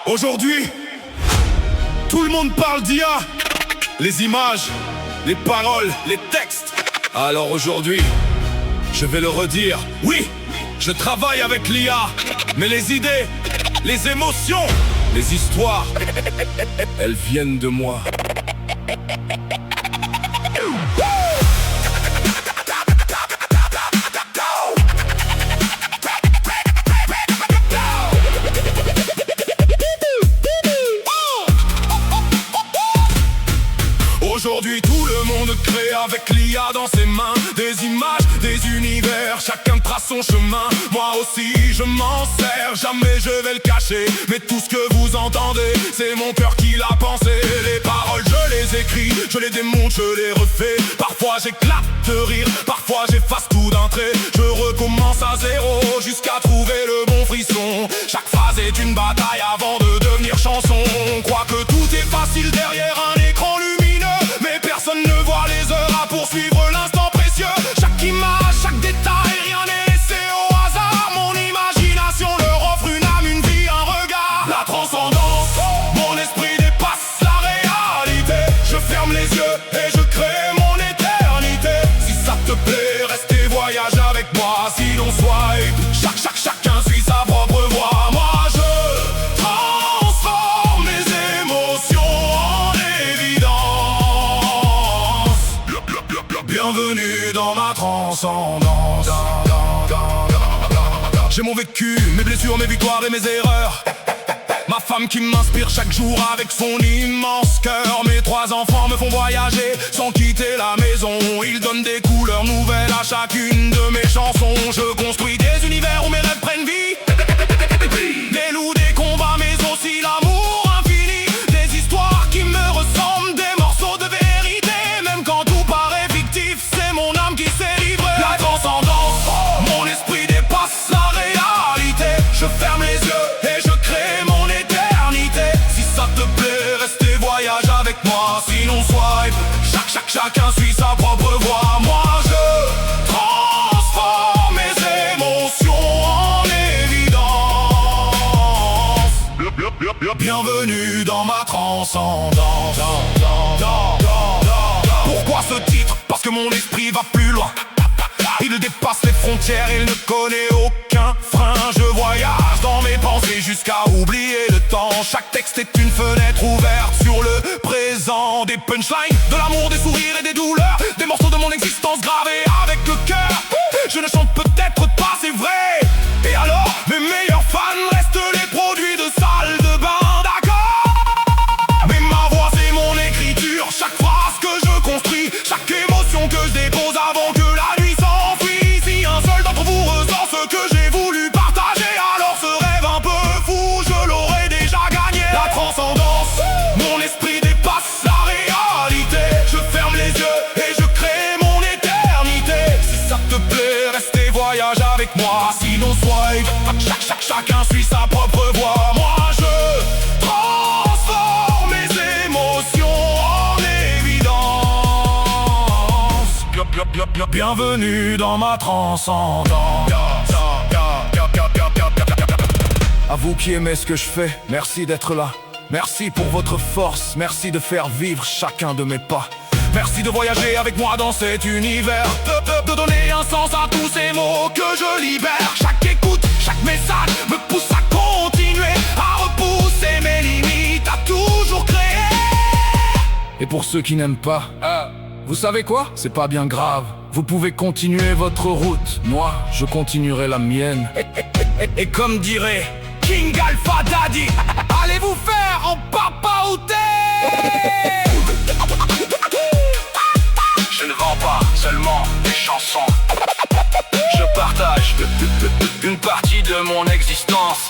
Aujourd'hui, tout le monde parle d'IA. Les images, les paroles, les textes. Alors aujourd'hui, je vais le redire. Oui, je travaille avec l'IA. Mais les idées, les émotions, les histoires, elles viennent de moi. Aujourd'hui tout le monde crée avec l'IA dans ses mains. Des images, des univers, chacun trace son chemin. Moi aussi je m'en sers, jamais je vais le cacher. Mais tout ce que vous entendez, c'est mon cœur qui l'a pensé. Les paroles je les écris, je les démonte, je les refais. Parfois j'éclate de rire, parfois j'efface tout d'un trait. Je recommence à zéro jusqu'à trouver le bon frisson. Chaque phrase est une bataille avant de devenir chanson. On croit que tout est facile derrière un écran lumineux, mais personne ne voit les heures à poursuivre l'instant précieux. Chaque image, chaque détail, rien n'est laissé au hasard. Mon imagination leur offre une âme, une vie, un regard. La transcendance, mon esprit dépasse la réalité. Je ferme les yeux et je crée mon éternité. Si ça te plaît, reste et voyage avec moi. Sinon swipe, chacun suit sa propre voie. Moi je transforme mes émotions en évidence. Bienvenue dans ma transcendance. J'ai mon vécu, mes blessures, mes victoires et mes erreurs. Ma femme qui m'inspire chaque jour avec son immense cœur. Mes 3 enfants me font voyager sans quitter la maison. Ils donnent des couleurs nouvelles à chacune de mes chansons. Je construis des univers où mes rêves prennent vie. Des loups, des combats, mais aussi l'amour infini. Des histoires qui me ressemblent, des morceaux de vérité. Même quand tout paraît fictif, c'est mon âme qui s'est livrée. La transcendance, mon esprit dépasse la réalité. Je ferme les yeux et je crée mon éternité. Si ça te plaît, reste et voyage avec moi. Sinon swipe, chacun suit sa propre voie. Moi je transforme mes émotions en évidence. Bienvenue dans ma transcendance. Pourquoi ce titre? Parce que mon esprit va plus loin. Il dépasse les frontières, il ne connaît aucun frein. Je voyage dans mes pensées jusqu'à oublier le temps. Chaque texte est une fenêtre ouverte sur le présent. Des punchlines, de l'amour, des sourires et des douleurs. Des morceaux de mon existence gravés avec le cœur. Je ne chante peut-être pas, c'est vrai. Et alors, mes meilleurs fans restent les produits de salle de bain, d'accord? Mais ma voix c'est mon écriture. Chaque phrase que je construis, chaque émotion que je dépose avant que la nuit s'enfuit. Si un seul d'entre vous ressent ce que j'ai voulu partager, alors ce rêve un peu fou, je l'aurais déjà gagné. La transcendance, mon esprit dépasse la réalité. Je ferme les yeux et je crée mon éternité. Si ça te plaît, reste et voyage avec moi. Sinon swipe, chacun suit sa propre voie. Moi je transforme mes émotions en évidence. Bienvenue dans ma transcendance. À vous qui aimez ce que je fais, merci d'être là. Merci pour votre force, merci de faire vivre chacun de mes pas. Merci de voyager avec moi dans cet univers, de donner un sens à tous ces mots que je libère. Chaque écoute, chaque message me pousse à continuer, à repousser mes limites, à toujours créer. Et pour ceux qui n'aiment pas, vous savez quoi? C'est pas bien grave. Vous pouvez continuer votre route, moi je continuerai la mienne. Et comme dirait King Alpha Daddy, allez vous faire en papaouté. Je ne vends pas seulement des chansons, je partage une partie de mon existence.